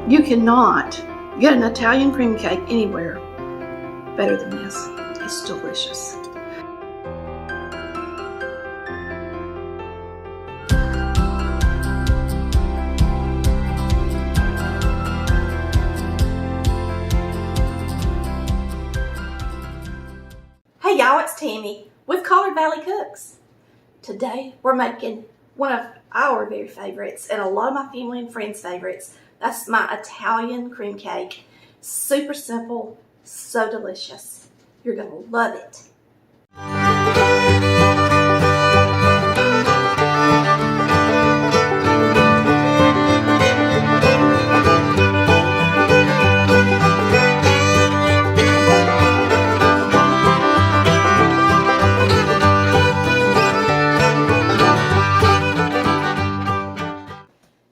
You cannot get an Italian cream cake anywhere better than this. It's delicious. Hey y'all, it's Tammy with Collard Valley Cooks. Today we're making one of our very favorites and a lot of my family and friends' favorites. That's my Italian cream cake. Super simple, so delicious. You're gonna love it.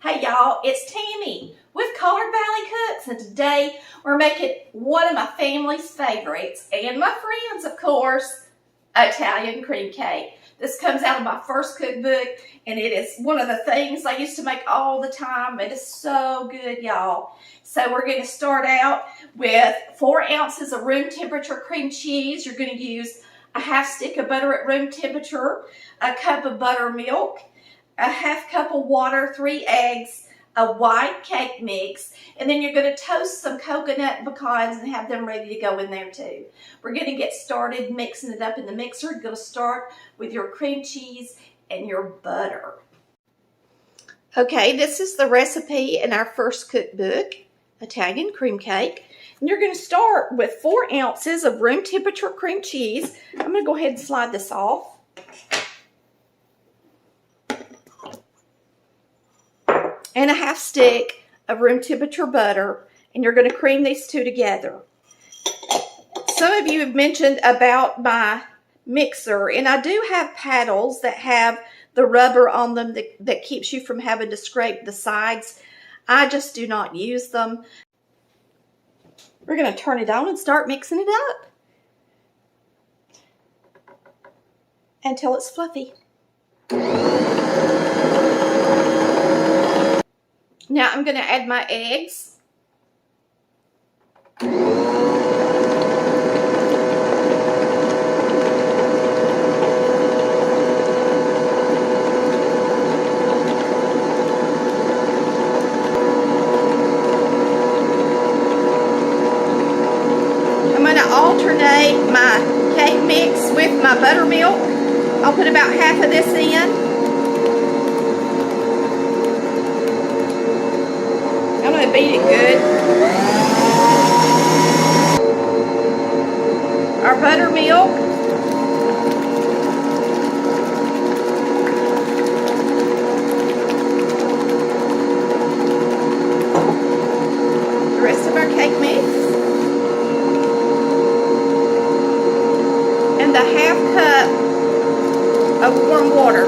Hey y'all, it's Tammy with Collard Valley Cooks, and today we're making one of my family's favorites and my friends, of course, Italian cream cake. This comes out of my first cookbook, and it is one of the things I used to make all the time. It is so good, y'all. So we're going to start out with 4 ounces of room temperature cream cheese. You're going to use a half stick of butter at room temperature, a cup of buttermilk, a half cup of water, 3 eggs, a white cake mix, and then you're going to toast some coconut and pecans and have them ready to go in there too. We're going to get started mixing it up in the mixer. You're going to start with your cream cheese and your butter. Okay, this is the recipe in our first cookbook, Italian cream cake. And you're going to start with 4 ounces of room temperature cream cheese. I'm going to go ahead and slide this off. And a half stick of room temperature butter, and you're going to cream these two together. Some of you have mentioned about my mixer, and I do have paddles that have the rubber on them that keeps you from having to scrape the sides. I just do not use them. We're going to turn it on and start mixing it up until it's fluffy. Now I'm going to add my eggs. I'm going to alternate my cake mix with my buttermilk. I'll put about half of this in. I'm going to beat it good. Our buttermilk. The rest of our cake mix. And the half cup of warm water.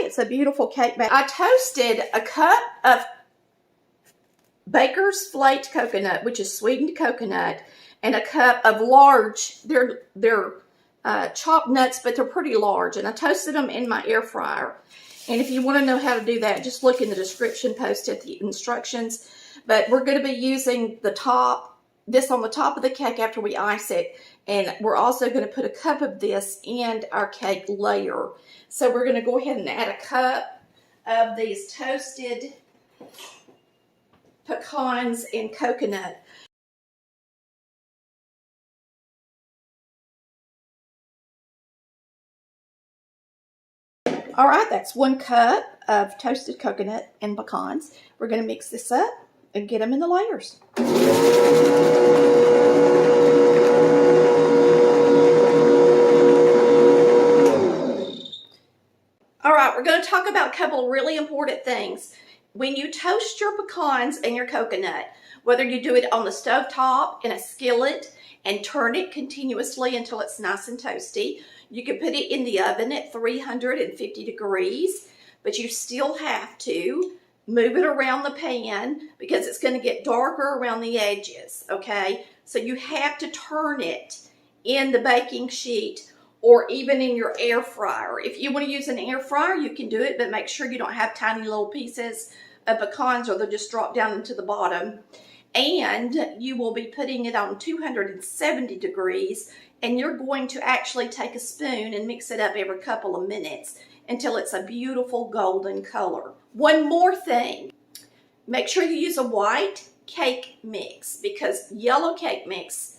It's a beautiful cake batter. I toasted a cup of Baker's flaked coconut, which is sweetened coconut, and a cup of large, they're chopped nuts, but they're pretty large, and I toasted them in my air fryer. And if you want to know how to do that, just look in the description post at the instructions. But we're going to be using this on the top of the cake after we ice it. And we're also going to put a cup of this in our cake layer. So we're going to go ahead and add a cup of these toasted pecans and coconut. All right, that's 1 cup of toasted coconut and pecans. We're going to mix this up and get them in the layers. All right, we're going to talk about a couple of really important things. When you toast your pecans and your coconut, whether you do it on the stovetop in a skillet and turn it continuously until it's nice and toasty, you can put it in the oven at 350 degrees, but you still have to move it around the pan because it's going to get darker around the edges, okay? So you have to turn it in the baking sheet or even in your air fryer. If you want to use an air fryer, you can do it, but make sure you don't have tiny little pieces of pecans or they'll just drop down into the bottom. And you will be putting it on 270 degrees, and you're going to actually take a spoon and mix it up every couple of minutes until it's a beautiful golden color. One more thing, make sure you use a white cake mix because yellow cake mix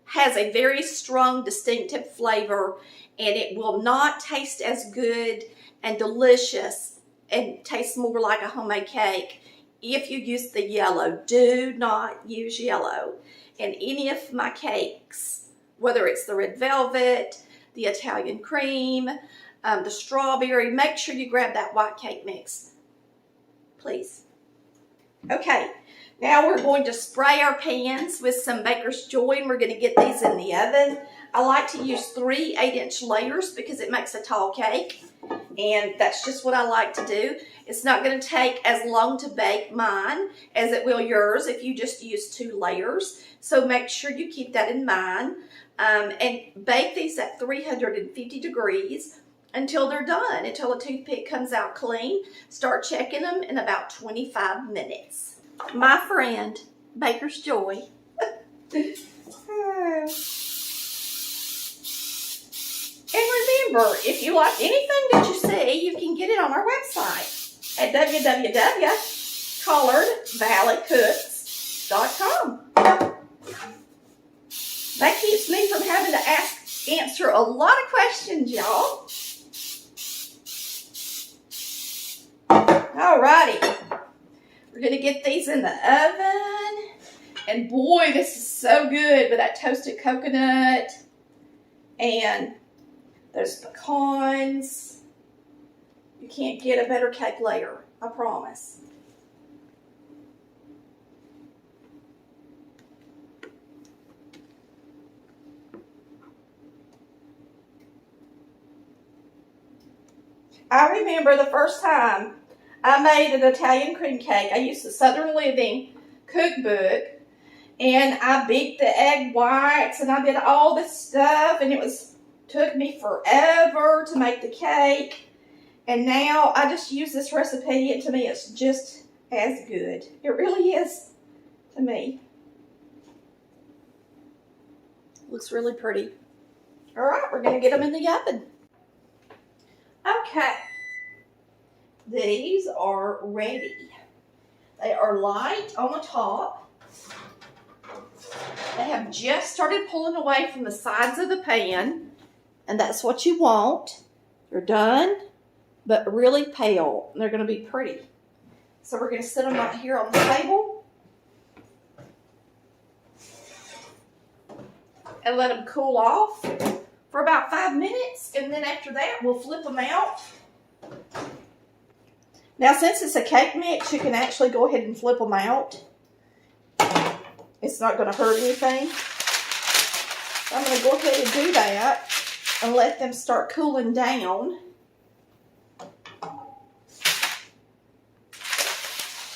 has a very strong distinctive flavor and it will not taste as good and delicious and taste more like a homemade cake if you use the yellow. Do not use yellow in any of my cakes, whether it's the red velvet, the Italian cream, the strawberry. Make sure you grab that white cake mix, please. Okay, now we're going to spray our pans with some Baker's Joy and we're going to get these in the oven. I like to use 3 8-inch layers because it makes a tall cake, and that's just what I like to do. It's not going to take as long to bake mine as it will yours if you just use 2 layers. So make sure you keep that in mind and bake these at 350 degrees until they're done, until a toothpick comes out clean. Start checking them in about 25 minutes. My friend, Baker's Joy. And remember, if you like anything that you see, you can get it on our website at www.collardvalleycooks.com. That keeps me from having to answer a lot of questions, y'all. Alrighty. We're going to get these in the oven. And boy, this is so good with that toasted coconut and those pecans. You can't get a better cake later, I promise. I remember the first time I made an Italian cream cake. I used the Southern Living cookbook, and I beat the egg whites, and I did all this stuff, and took me forever to make the cake. And now I just use this recipe, and to me it's just as good. It really is to me. Looks really pretty. All right, we're going to get them in the oven. Okay. These are ready. They are light on the top. They have just started pulling away from the sides of the pan, and that's what you want. They're done, but really pale. They're going to be pretty. So we're going to sit them right here on the table and let them cool off for about 5 minutes, and then after that we'll flip them out. Now, since it's a cake mix, you can actually go ahead and flip them out. It's not going to hurt anything. So I'm going to go ahead and do that and let them start cooling down.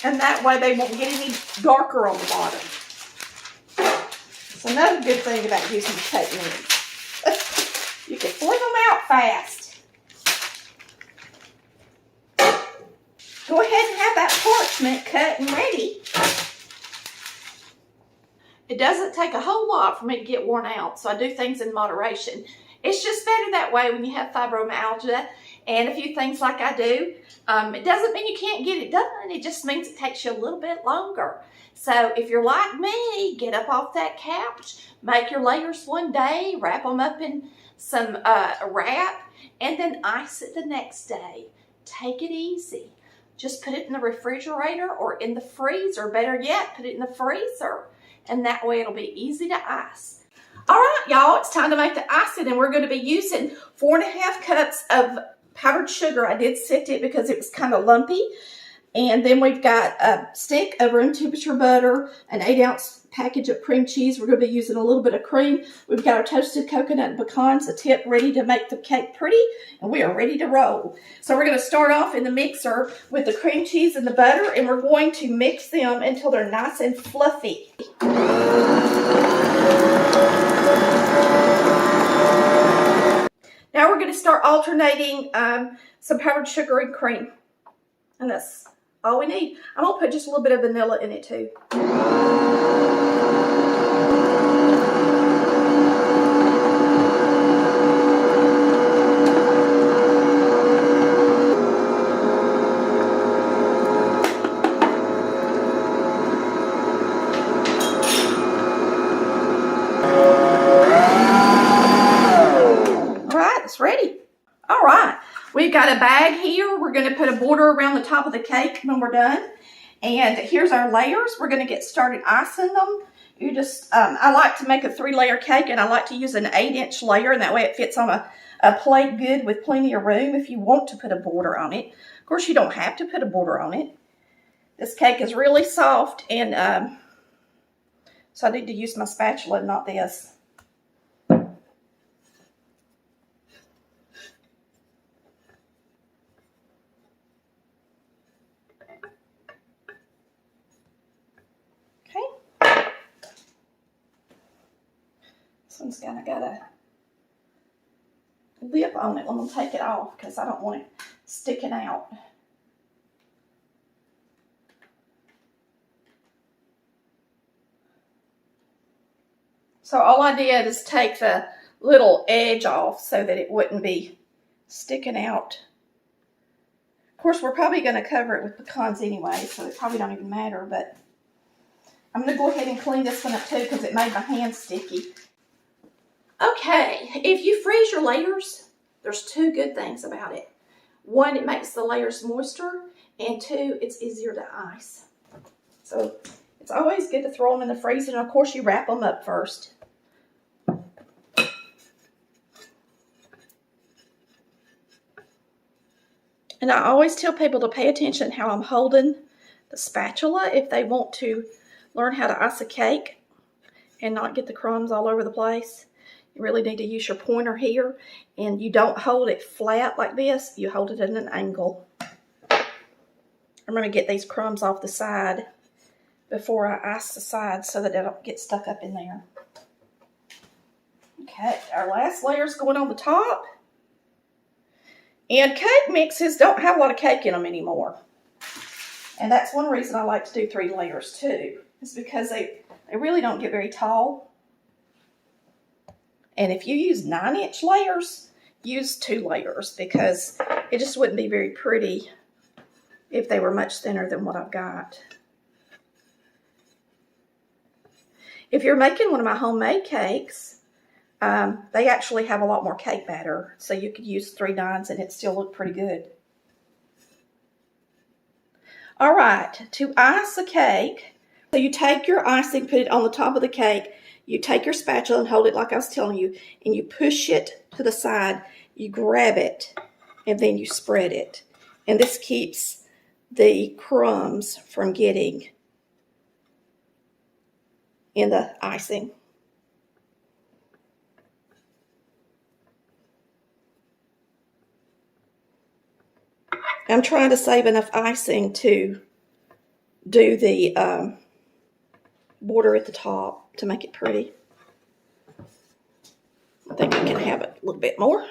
And that way they won't get any darker on the bottom. It's another good thing about using the cake mix. You can flip them out fast. Go ahead and have that parchment cut and ready. It doesn't take a whole lot for me to get worn out, so I do things in moderation. It's just better that way when you have fibromyalgia and a few things like I do. It doesn't mean you can't get it done. It just means it takes you a little bit longer. So if you're like me, get up off that couch, make your layers one day, wrap them up in some wrap, and then ice it the next day. Take it easy. Just put it in the refrigerator or in the freezer. Better yet, put it in the freezer. And that way it'll be easy to ice. All right, y'all, it's time to make the icing. And we're going to be using 4.5 cups of powdered sugar. I did sift it because it was kind of lumpy. And then we've got a stick of room temperature butter, an 8-ounce package of cream cheese. We're going to be using a little bit of cream. We've got our toasted coconut and pecans, a tip ready to make the cake pretty, and we are ready to roll. So we're going to start off in the mixer with the cream cheese and the butter, and we're going to mix them until they're nice and fluffy. Now we're going to start alternating some powdered sugar and cream. And that's all we need. I'm going to put just a little bit of vanilla in it too. It's ready. All right, we've got a bag here. We're going to put a border around the top of the cake when we're done. And here's our layers. We're going to get started icing them. You just, I like to make a 3-layer cake, and I like to use an 8-inch layer, and that way it fits on a plate good with plenty of room if you want to put a border on it. Of course, you don't have to put a border on it. This cake is really soft, and so I need to use my spatula, not this. This one's kind of got a lip on it. I'm going to take it off because I don't want it sticking out. So all I did is take the little edge off so that it wouldn't be sticking out. Of course, we're probably going to cover it with pecans anyway, so it probably don't even matter, but I'm going to go ahead and clean this one up too because it made my hands sticky. Okay, if you freeze your layers, there's 2 good things about it. 1, it makes the layers moister, and 2, it's easier to ice. So it's always good to throw them in the freezer, and of course you wrap them up first. And I always tell people to pay attention how I'm holding the spatula if they want to learn how to ice a cake and not get the crumbs all over the place. You really need to use your pointer here, and you don't hold it flat like this. You hold it at an angle. I'm going to get these crumbs off the side before I ice the sides so that they don't get stuck up in there. Okay, our last layer is going on the top. And cake mixes don't have a lot of cake in them anymore. And that's one reason I like to do 3 layers too. It's because they really don't get very tall. And if you use 9-inch layers, use 2 layers because it just wouldn't be very pretty if they were much thinner than what I've got. If you're making one of my homemade cakes, they actually have a lot more cake batter. So you could use 3 9s and it still look pretty good. All right, to ice a cake, so you take your icing, put it on the top of the cake. You take your spatula and hold it like I was telling you, and you push it to the side. You grab it, and then you spread it. And this keeps the crumbs from getting in the icing. I'm trying to save enough icing to do the border at the top to make it pretty. I think I can have it a little bit more.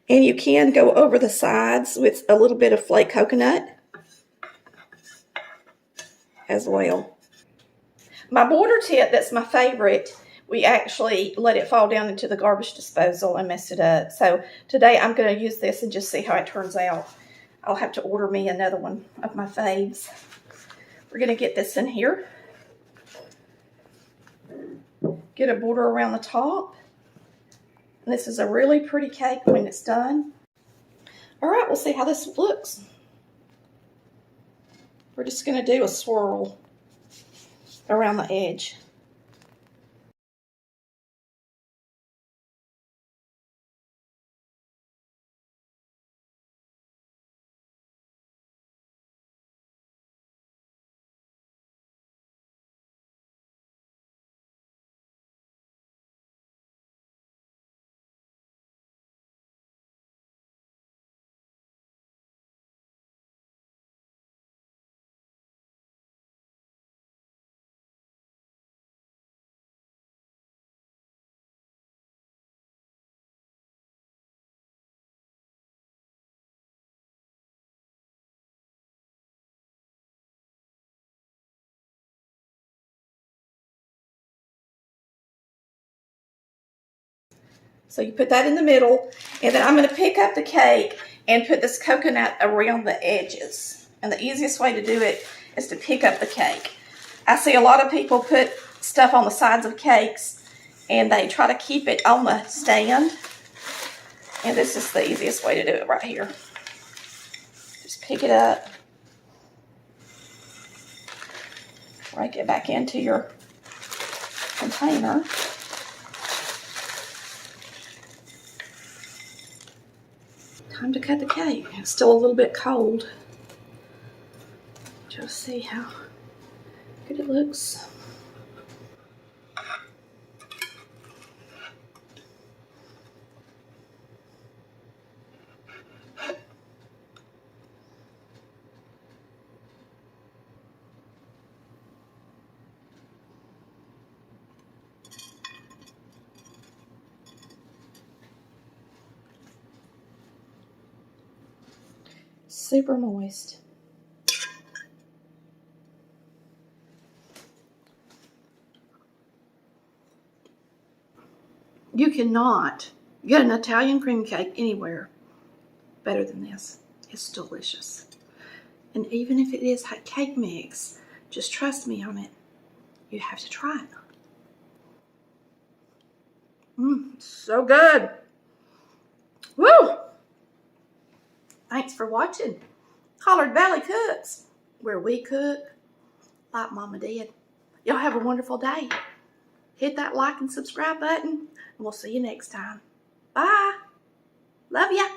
And you can go over the sides with a little bit of flake coconut as well. My border tip, that's my favorite, we actually let it fall down into the garbage disposal and messed it up. So today I'm going to use this and just see how it turns out. I'll have to order me another one of my faves. We're going to get this in here. Get a border around the top. And this is a really pretty cake when it's done. All right, we'll see how this looks. We're just going to do a swirl. around the edge. So you put that in the middle, and then I'm going to pick up the cake and put this coconut around the edges. And the easiest way to do it is to pick up the cake. I see a lot of people put stuff on the sides of cakes, and they try to keep it on the stand. And this is the easiest way to do it right here. Just pick it up, break it back into your container. Time to cut the cake. It's still a little bit cold. Just see how good it looks. Super moist. You cannot get an Italian cream cake anywhere better than this. It's delicious. And even if it is cake mix, just trust me on it. You have to try it. So good. Woo! Thanks for watching Collard Valley Cooks, where we cook like Mama did. Y'all have a wonderful day. Hit that like and subscribe button, and we'll see you next time. Bye. Love ya.